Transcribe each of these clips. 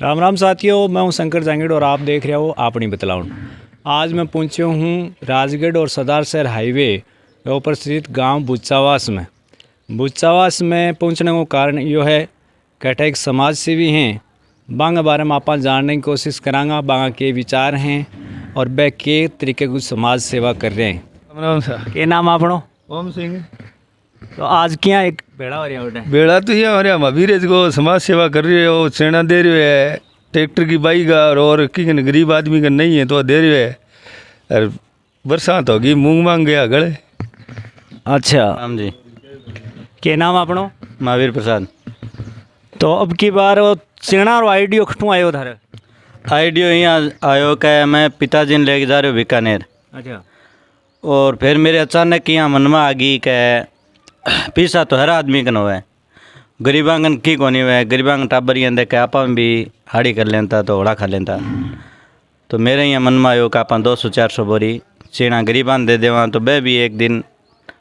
राम राम साथियों, मैं हूं शंकर जांगीड़ और आप देख रहे हो अपनी बतलाउन। आज मैं पहुंचे हूं राजगढ़ और सरदार शहर हाईवे ऊपर स्थित गांव बुच्चावास में। बुच्चावास में पहुंचने का कारण यो है कि एक समाज सेवी हैं, बांग बारे में आप जानने की कोशिश करांगा। बांगा के विचार हैं और वह के तरीके की समाज सेवा कर रहे हैं। राम सर। के नाम आपनो? ओम सिंह। तो आज क्या एक बेड़ा हो रहा है? बेड़ा तो ये हमारे महावीर को समाज सेवा कर रही है, वो चेना दे रही है ट्रैक्टर की बाई का, और कि गरीब आदमी का नहीं है तो दे रही है। और बरसात होगी मूंग मांग गया गले। अच्छा राम जी। के नाम आपनो? महावीर प्रसाद। तो अब की बार सेना और आईडियो खटू आयो धारे? आईडियो यहाँ आयो कि मैं पिताजी ने लेके जा रहे हो बीकानेर। अच्छा। और फिर मेरे अचानक यहाँ मन में आ गई कि पीसा तो हर आदमी कन हुआ है, गरीबांगन की कोनी हुआ है। गरीबांगन टाबर ये देख के आप भी हाड़ी कर लेता तो होड़ा खा लेता। तो मेरे यहाँ मन में आयो कि आप 200-400 बोरी चीना गरीबान दे देवा तो वह भी एक दिन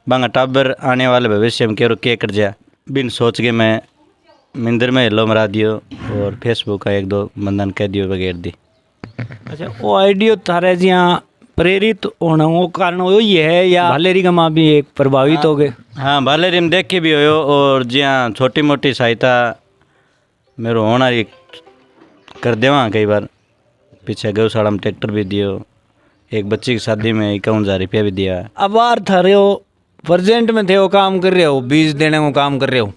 बांगा टाबर आने वाले भविष्य में केरो के कर जाए। बिन सोच के मैं मंदिर में हिलो मरा दियो और फेसबुक का 1-2 बंधन कह दियो वगैरह दी। अच्छा, वो आईडियो थारे जिया प्रेरित होने वो कारण वही है या भालेरी का माँ भी एक प्रभावित हो गए? हाँ, भालेरी में देख के भी हो और जिया छोटी मोटी सहायता मेरे होना ही कर देवा। कई बार पीछे गौशाला में ट्रैक्टर भी दियो, एक बच्ची की शादी में 51,000 रुपया भी दिया। अब बार थारे हो प्रेजेंट में थे वो काम कर रहे हो, बीज देने को काम कर रहे हो,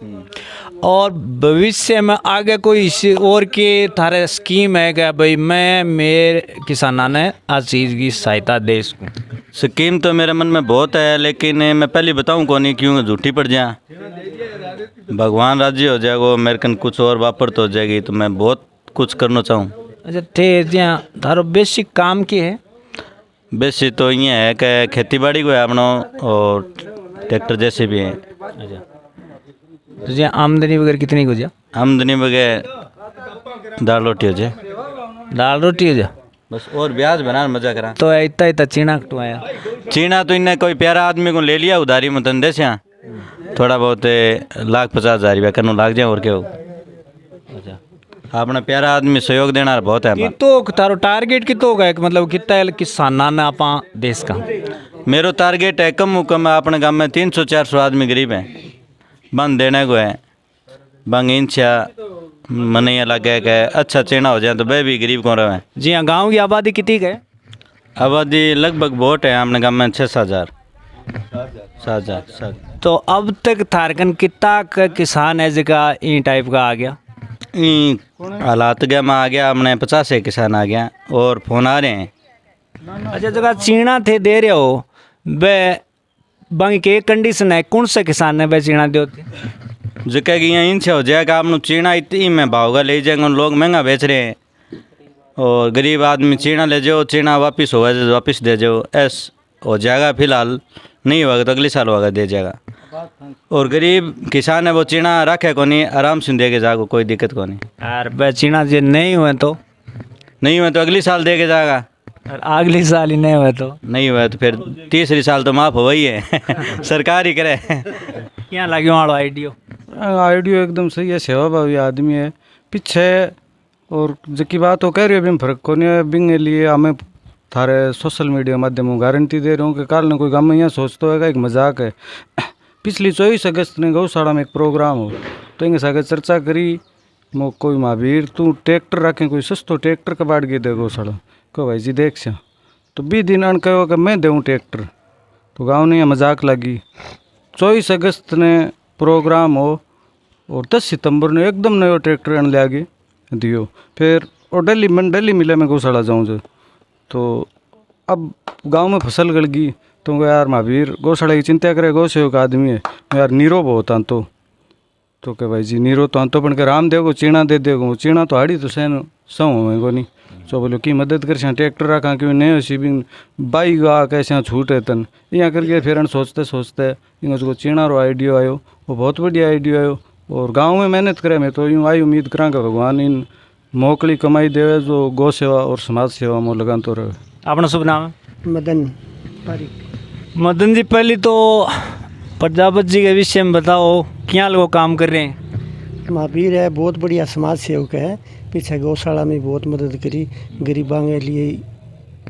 और भविष्य में आगे कोई इसी और के थारे स्कीम है क्या भाई मैं मेरे किसाना ने आज चीज़ की सहायता दे सकूँ? स्कीम तो मेरे मन में बहुत है, लेकिन मैं पहले बताऊं कौन क्यों झूठी पड़ जाए। भगवान राजी हो जाएगा, मेरे कन कुछ और वापरत हो जाएगी तो मैं बहुत कुछ करना चाहूँ। अच्छा, थे जहाँ थारो बेसिक काम की है? बेसिक तो ये है कि खेती बाड़ी को है अपना और ट्रैक्टर जैसे भी हैं। अच्छा, तो जी आमदनी वगैरह कितनी हो जा? आमदनी वगैरह दाल रोटी हो जाए। दाल रोटी हो जा बस, और ब्याज बना मजा करा। तो इतना इतना चीना कटू आया? चीना तो इन्हें कोई प्यारा आदमी को ले लिया उधारी में तंदे से थोड़ा बहुत 1,50,000 रुपया करने लाग जाए और क्या हो। अच्छा, अपना प्यारा आदमी सहयोग देना बहुत है। तो तारो टारगेट कितो होगा, मतलब कितना किसाना ने आप देश का? मेरो टारगेट है कम कम अपने गांव में 300-400 आदमी गरीब हैं, बंद देने को है। बंग इंचा मन ये लगे कि अच्छा चेना हो जाए तो वह भी गरीब कौन रहे। जी हाँ, गांव की आबादी कितनी है? आबादी लगभग बहुत है अपने गांव में 6,000 7,000। तो अब तक थारकन कितना किसान है जिका इन टाइप का आ गया? हालात गया मैं आ गया, हमने 50 किसान आ गया और फोन आ रहे हैं। अच्छा, जगह चीना थे दे रहे हो वे बंग के कंडीशन है, कौन से किसान ने वे चीना दे होते? जो कह गई इनसे हो जाएगा आप चीना इतनी में भाव ले जाएंगे, लोग महंगा बेच रहे हैं और गरीब आदमी चीना ले जाओ, चीना वापस होगा तो वापस दे जाओ, ऐस हो जाएगा। फिलहाल नहीं होगा तो अगले साल होगा दे जाएगा। और गरीब किसान है वो चीना रखे को नहीं, आराम से दे के जाओ, कोई दिक्कत को नहीं। यार वे चीना जो नहीं हुए तो अगले साल दे के जाएगा, और अगले साल ही नहीं हुए तो फिर तीसरी साल तो माफ हो ही है। सरकार ही करे। क्या लगे वालो आइडियो एकदम सही है, सेवाभावी आदमी है पीछे। और जबकि बात हो कह रही है बिन फर्क को नहीं है, बिंग लिए हमें थारे सोशल मीडिया माध्यम गारंटी दे रहा हूँ कि काल ने कोई गाँव में यहाँ सोचता होगा एक मजाक है। पिछली 24 अगस्त ने गौशाला में एक प्रोग्राम हो तो इंगे सागे चर्चा करी मो कोई महावीर तू ट्रैक्टर रखें कोई सस्तो ट्रैक्टर का बाट गए दे गौशाला को भाई जी देख से तो 20 दिन अन कहो कि मैं दूँ ट्रैक्टर, तो गाँव ने यह मजाक लगी। 24 अगस्त ने प्रोग्राम हो और 10 सितंबर ने एकदम नया ट्रैक्टर अन ले आगे दियो। फिर और दिल्ली मिले मैं गौशाला जाऊँ जो तो अब गांव में फसल गल गई तो यार महावीर गौशाला की चिंता करे, गौ सेवक आदमी है यार नीरो बहुत आंतो तो के भाई जी नीरो तो आंतो पण के राम देव को चीना दे देगो, चीना तो हाड़ी तो सैन सौ होगा नहीं। सो बोलो की मदद कर ट्रैक्टर रखा क्यों नहीं सीबिंग बाई गा कैसे छूट है तन यहाँ करके फिर सोचते इनको चीना रो आइडियो आयो, वो बहुत बढ़िया आइडियो आयो। और गाँव में मेहनत करे, मैं तो यूँ आई उम्मीद करा कि भगवान इन मोकली कमाई देवे जो गौ सेवा और समाज सेवा में लगान तो रहे। अपना शुभ नाम है? मदन पारिक। मदन जी, पहले तो प्रजापति जी के विषय में बताओ, क्या लोग काम कर रहे हैं? महावीर है बहुत बढ़िया समाज सेवक है। पीछे गौशाला में बहुत मदद करी, गरीबों के लिए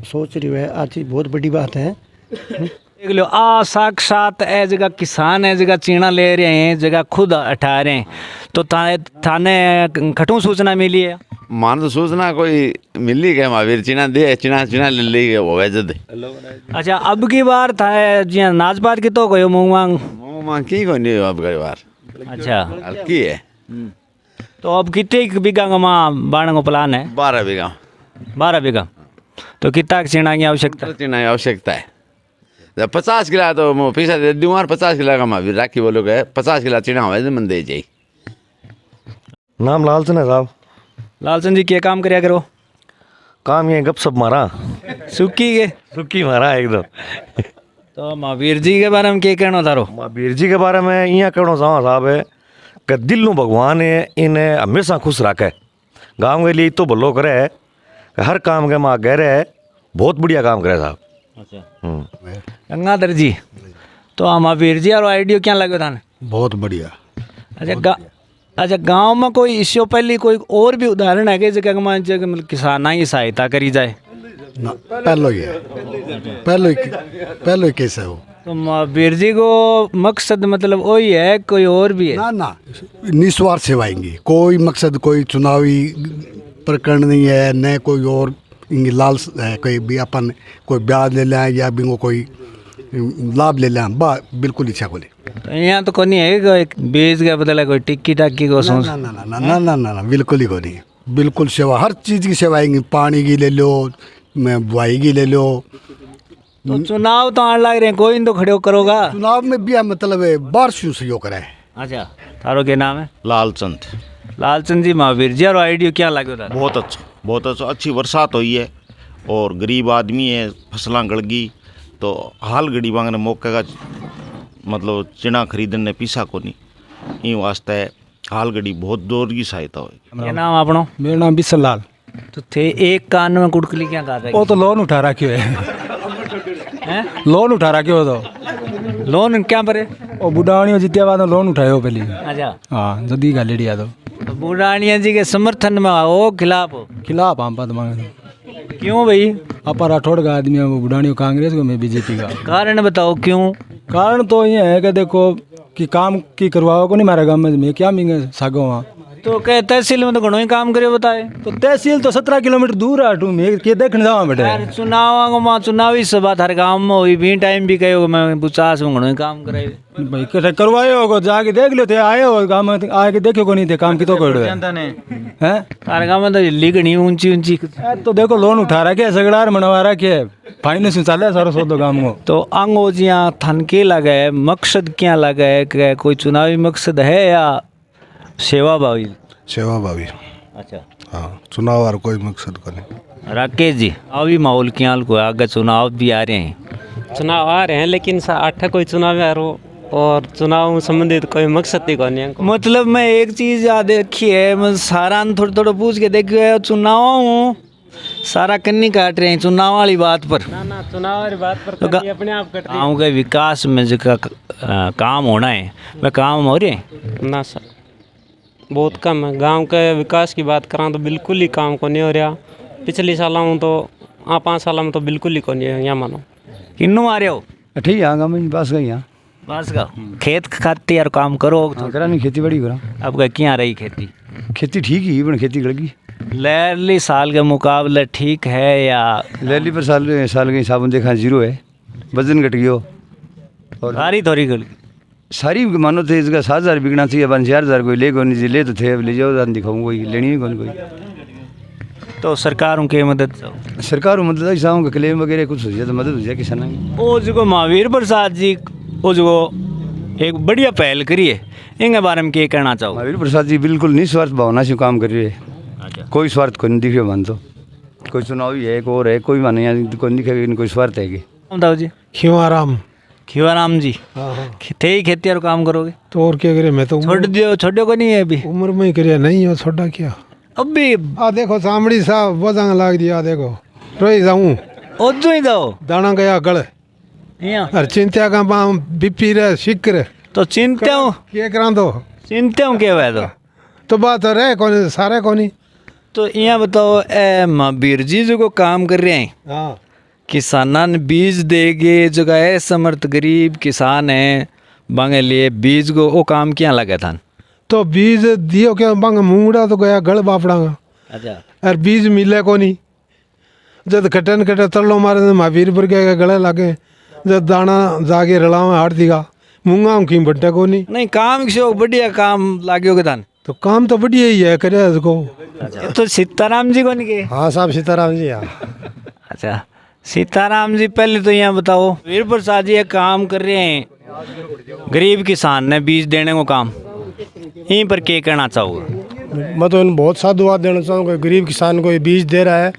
सोच रही है, आज बहुत बड़ी बात है। देख लो आ साक्षात ए जगह किसान है, जगह चीना ले रहे हैं, जगह खुद हटा रहे हैं, तो थाने खटू सूचना मिली है? मान तो सूचना कोई मिली के महावीर चिना दे चिना चिना ले ली होवे जद। अच्छा अब की बार था जी नाच पात की तो कोई मुंह मांग मां की को नहीं अब कई बार अच्छा हल्की है। तो अब कितने बीघा का माँ बाढ़ का प्लान है? 12 बीघा। 12 बीघा। तो कितना चिना की आवश्यकता? चिना की आवश्यकता है। जब 50 किला तो मैं पैसा दे दूँ और 50 किला का महावीर राखी बोलो के 50 किला चिना होवे तो मन दे जाई। नाम लालचंद है साहब। लालचंद जी क्या काम करया करो? काम ये गप सप मारा सुक्की के सुक्की मारा एकदम। तो महावीर जी के बारे में क्या कहना तारो? महावीर जी के बारे में यहाँ कहना चाहूँ साहब है कि दिल नु भगवान इन्हें हमेशा खुश रखे, गाँव के लिए तो भलो करे, हर काम के माँ गहरे है, बहुत बढ़िया काम करे साहब। अच्छा गंगाधर जी, तो महावीर जी और आइडियो क्या लगे था? बहुत बढ़िया। अच्छा गांव में कोई इससे पहले कोई और भी उदाहरण है कि जगह में जगह मतलब किसाना की सहायता करी जाए? ना पहलो ही है, पहलो ही केस है वो। तो महावीर जी को मकसद मतलब वही है, कोई और भी है? ना ना निस्वार्थ सेवाएंगे, कोई मकसद कोई चुनावी प्रकरण नहीं है, न कोई और लाल है कोई भी अपन कोई ब्याज ले लें या बिंगो कोई लाभ ले लें, बिल्कुल इच्छा को ले। तो यहाँ तो कोई नहीं है कोई बीज का बदला कोई टिक्की टाक्की को सोच? ना ना ना ना ना ना ना ना बिल्कुल ही को नहीं, बिल्कुल सेवा, हर चीज़ की सेवाएंगे, पानी की ले लो, बुआई की ले लो। तो चुनाव तो आने लग रहे हैं, कोई तो खड़े करोगा? चुनाव में भी मतलब बारिशों से यो करे। अच्छा तारो क्या नाम है? लालचंद। लालचंद जी महावीर जी और आइडियो क्या लगे था? बहुत अच्छा, बहुत अच्छा, अच्छी बरसात हुई है और गरीब आदमी है, फसलां गड़ गई तो हाल गड़ी मांगने मौके का मतलब चिना खरीदने पीसा को नहीं, इन वास्ते हाल गड़ी बहुत जोर की सहायता हुई। क्या नाम आपनो? मेरा नाम बिसल लाल। तो थे एक कान में कुटकली क्या कर रहे वो तो लोन उठा रखियो है, हैं? लोन उठा रखियो तो लोन क्या परे? वो बुढ़ाणियों जितिया बाद लोन उठायो पहले। अच्छा हाँ जदी गाली आ तो बुढ़ानिया जी के समर्थन में हो खिलाफ हो? खिलाफ हम पद मांगे। क्यों भाई? अपा राठौड़ का आदमी है, वो बुढ़ाणियों कांग्रेस को, मैं बीजेपी का। कारण बताओ क्यों? कारण तो ये है कि देखो कि काम की करवाओ को नहीं मारे गाँव में, मैं क्या मिंगे सागो वहाँ। तो क्या तहसील में तो घणो ही काम करे बताए? तो तहसील तो 17 किलोमीटर दूर है, टू मैं के देखने जावा बेटे। यार चुनाव को मां चुनावी सभा थारे गांव में हुई भी टाइम भी कहो मैं 50 में घणो ही काम कराए भाई कटे करवाए होगो, जाके देख लो थे, आए हो गाँव में आके देखो को नहीं थे काम की तो कर हैं तारे गांव में तो हिल्ली घणी ऊंची ऊंची। तो देखो लोन उठा रखे, सगड़ार मनवा रखे, फाइनेंस चाले सारा सौदो गाँव को। तो अंगो जिया थन के लगे मकसद क्या लगे, कोई चुनावी मकसद है या सेवा भावी? सेवा भावी। अच्छा हाँ, चुनाव और कोई मकसद को नहीं। राकेश जी अभी माहौल क्या को आगे चुनाव भी आ रहे हैं? चुनाव आ रहे हैं लेकिन अट्ठा कोई चुनाव आ रहा और चुनाव संबंधित कोई मकसद नहीं कोनी है। मतलब मैं एक चीज़ याद रखी है, मैं सारा थोड़ा थोड़ा पूछ के देखिए, चुनाव हूँ सारा कन्नी काट रहे हैं चुनाव वाली बात पर। ना चुनाव वाली बात पर तो अपने आप कट गाँव के विकास में जो काम होना है वह काम हो रहे हैं ना सर, बहुत कम है। गांव के विकास की बात करा तो बिल्कुल ही काम को नहीं हो रहा। पिछले साल में तो 5 साल में तो बिल्कुल ही को नहीं है। यहाँ मानो किन्नू आ रहे हो? ठीक है गाँव में बस गई यहाँ बस का खेत खाते यार काम करो तो करा नहीं, खेती बड़ी करा। अब क्या रही खेती? खेती ठीक ही बन, खेती गड़गी लहली साल के मुकाबले ठीक है या? लहली पर साल के हिसाब देखा 0 है, वजन घट गयो और सारी थोड़ी गल सारी मानो थे इसका 7,000 बिकना चाहिए, 4,000 कोई ले कौन ले तो थे, अब ले जाओ दिखाऊँ कोई लेनी ही कौन कोई। तो सरकारों की मदद सरकार मदद ऐसा हूँ क्लेम वगैरह कुछ हो जाए तो मदद हो जाए किसान की। वो जो महावीर प्रसाद जी वो जो एक बढ़िया पहल करी है, इनके बारे में क्या कहना चाहो? महावीर प्रसाद जी बिल्कुल निस्वार्थ भावना से काम कर रहे हैं, कोई स्वार्थ को नहीं दिखे मान तो, कोई चुनावी है एक और है, कोई माने यहाँ कोई दिखे कोई स्वार्थ है कि। बताओ जी। खीवाराम जी थे ही खेती और काम करोगे तो और क्या करे, मैं तो छोड़ो को नहीं है अभी उम्र में ही करे नहीं हो, छोटा क्या अब भी आ देखो सामड़ी साहब वजंग लाग दिया, देखो रोई जाऊं ओजो ही जाओ दाना गया गल और चिंता का बाम बीपी रे शिकर तो चिंता क्या करा दो चिंता के हुआ तो तो बात तो रहे कौन सारे कौन तो यहाँ बताओ महावीर जी जो काम कर रहे हैं, हाँ किसाना ने बीज देगे जो है समर्थ गरीब किसान है बांगे लिए बीज को वो काम क्या लगा था। तो बीज दियो क्या बांग मूंगड़ा तो गया गल बापड़ा अच्छा और बीज मिले को नहीं जब कटन कटे तरलो मारे महावीर पर गया गले लागे जब दाना जाके रलाव हाट दिगा मूंगा की बट्टे को नहीं। नहीं काम शो बढ़िया काम लाग्यो के थान। तो काम तो बढ़िया ही है करे इसको। ये तो सीताराम जी को नहीं के। हाँ साहब सीताराम जी हाँ। अच्छा सीताराम जी पहले तो यहाँ बताओ वीर प्रसाद जी एक काम कर रहे हैं गरीब किसान ने बीज देने को काम यहीं पर क्या कहना चाहोगे। मैं तो इन बहुत साधुवाद देना चाहूँगा। गरीब किसान को ये बीज दे रहा है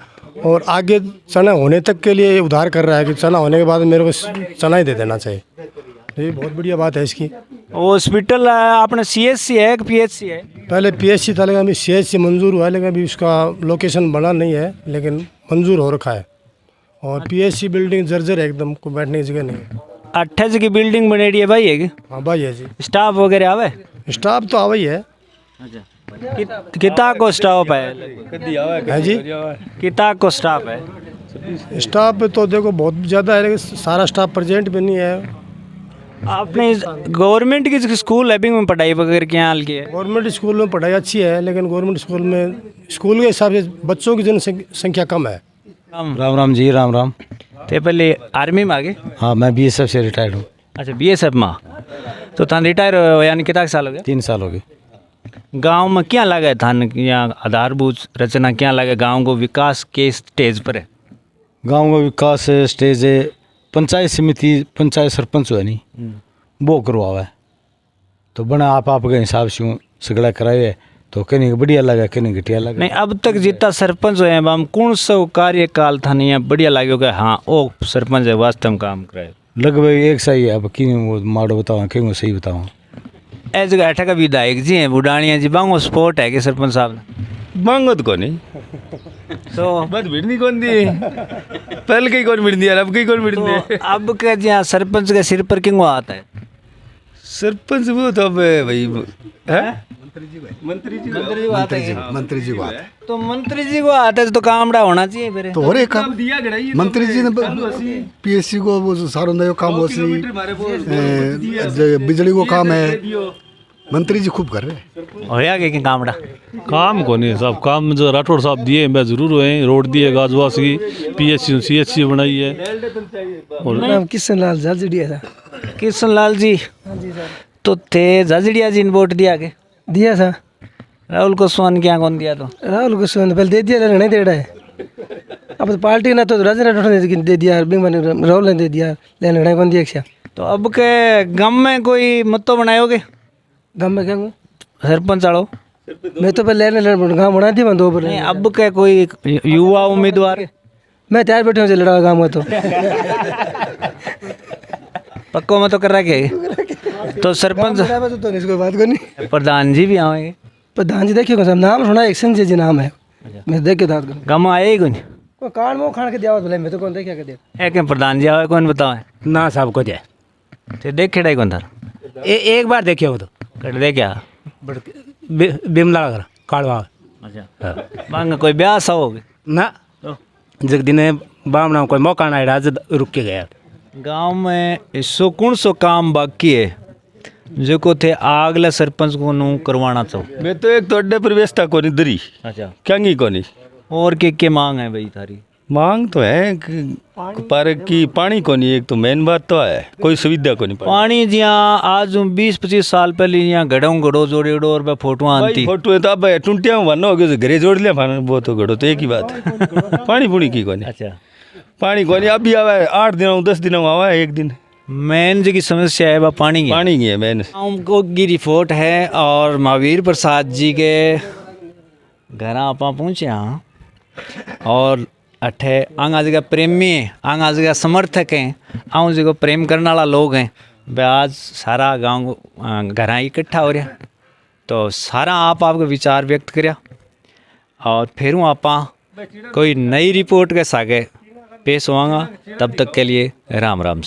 और आगे चना होने तक के लिए उधार कर रहा है कि चना होने के बाद मेरे को चना ही दे देना चाहिए। ये बहुत बढ़िया बात है इसकी। हॉस्पिटल अपने CHC है कि PHC है। पहले PHC था लेकिन अभी CHC मंजूर हुआ है लेकिन अभी उसका लोकेशन बना नहीं है लेकिन मंजूर हो रखा है। और PHC बिल्डिंग जर्जर है एकदम, को बैठने की जगह नहीं है। 28 की बिल्डिंग बनेड़ी है भाई है कि? हाँ भाई है जी। स्टाफ वगैरह आवे? स्टाफ तो आवा ही है। कितना को स्टाफ है जी? कितना को स्टाफ है? स्टाफ तो देखो बहुत ज़्यादा है लेकिन सारा स्टाफ प्रेजेंट भी नहीं है। आपने गवर्नमेंट की स्कूल है में पढ़ाई वगैरह क्या हाल की है? गवर्नमेंट स्कूल में पढ़ाई अच्छी है लेकिन गवर्नमेंट स्कूल में स्कूल के हिसाब से बच्चों की जनसंख्या कम है। राम राम जी राम राम। ते पहले आर्मी में आगे? हाँ मैं BSF से रिटायर्ड हूँ। अच्छा BSF में तो थान रिटायर हो यानी कितना साल हो गया? 3 साल हो गए। गांव में क्या लगा है थान यहाँ आधारभूत रचना क्या लगा गांव को विकास के स्टेज पर है? गांव का विकास स्टेज है पंचायत समिति पंचायत सरपंच है नहीं वो करवावा है तो बना आप के हिसाब से सगड़ा कराए है तो कहीं बढ़िया लगा कहीं घटिया लगा। नहीं अब तक जितना सरपंच हुए हम कौन सा कार्यकाल था नहीं बढ़िया लगे कि हाँ वो सरपंच है वास्तव में काम कराए? लगभग एक सही है। अब क्यों वो माड़ो बताओ क्यों सही बताओ। ऐसे जगह अठा का विधायक जी हैं बुढ़ानिया जी बांगो स्पोर्ट है कि सरपंच साहब मांगत को नहीं तो बस भिड़नी कौन दी पहले कहीं कौन भिड़नी यार अब कहीं कौन भिड़नी तो अब क्या जी हाँ सरपंच के सिर पर क्यों आता है? सरपंच वो तो अब भाई है मंत्री जी को आता है। मंत्री जी को आता है तो मंत्री जी को आता है तो कामड़ा होना चाहिए फिर तो और एक काम मंत्री जी ने PSC को वो सारो नयो काम हो सी बिजली को काम है मंत्री जी खूब कर रहे हैं। होया के कामड़ा काम को नहीं साहब काम जो राठौड़ साहब दिए मैं जरूर हुए रोड दिए गाजवास की PHC CHC बनाई है। नाम किशन लाल झाझड़िया था। किशन लाल जी तो थे झाझड़िया जी ने वोट दिया के? दिया था। राहुल कुशवाहा क्या कौन दिया? तो राहुल कुशवाहा पहले दे दिया नहीं दे रहा है। अब तो पार्टी ने तो राजा राठौड़ दे दिया राहुल ने दे दिया लेना कौन दिया। तो अब के गम में कोई मत बनाओगे? गाँव में क्या सरपंच आड़ो मैं तो पहले गाँव बना दी मैं 2 बार। अब क्या कोई युवा उम्मीदवार? मैं तैयार बैठे हूँ लड़ा गाँव में तो पक्को में तो कर रखे तो सरपंच तो इसको बात करनी। प्रधान जी भी आएंगे? प्रधान जी देखिए साहब नाम सुना एक संजय जी नाम है मैं देख के दाद गम आए ही कौन कान में खान के दिया भले मैं तो कौन देखा दिया एक प्रधान जी आए कौन बताओ ना साहब को जाए तो देखे कौन था? एक बार देखिए वो तो कट दे क्या बिमला काड़वा। अच्छा मांग कोई ब्याह सा होगे ना जग दिन बामना कोई मौका ना आज रुक के गया। गांव में इसो कौन सो काम बाकी है जो को थे आगला सरपंच को नू करवाना चाहो? मैं तो एक तो अड्डे पर व्यवस्था को नहीं दरी अच्छा क्या को नहीं और के मांग है भाई थारी? मांग तो है पर की पानी को नहीं एक तो मेन बात तो है कोई सुविधा को नहीं पानी जिया आज 20-25 साल पहले यहाँ घड़ो जोड़ेड़ो और फोटो आती फोटो है तो अब टूंटिया वरना हो गया घरे जोड़ लिया वो तो घड़ो तो एक ही बात है पानी पुणी की को नहीं। अच्छा पानी को नहीं अभी आवा है 8 दिन 10 दिन आवा है एक दिन मेन जी की समस्या है पानी की है मेन हमको की रिपोर्ट है और महावीर प्रसाद जी के घर आप पहुँचे हाँ और अठे आंगा जगह प्रेमी है आंगा जगह समर्थक हैं आऊँ जगह प्रेम करने वाला लोग हैं वे आज सारा गांव घर इकट्ठा हो रहा तो सारा आपके विचार व्यक्त करिया और फिर हूँ आप कोई नई रिपोर्ट के सागे पेश होवांगा तब तक के लिए राम राम।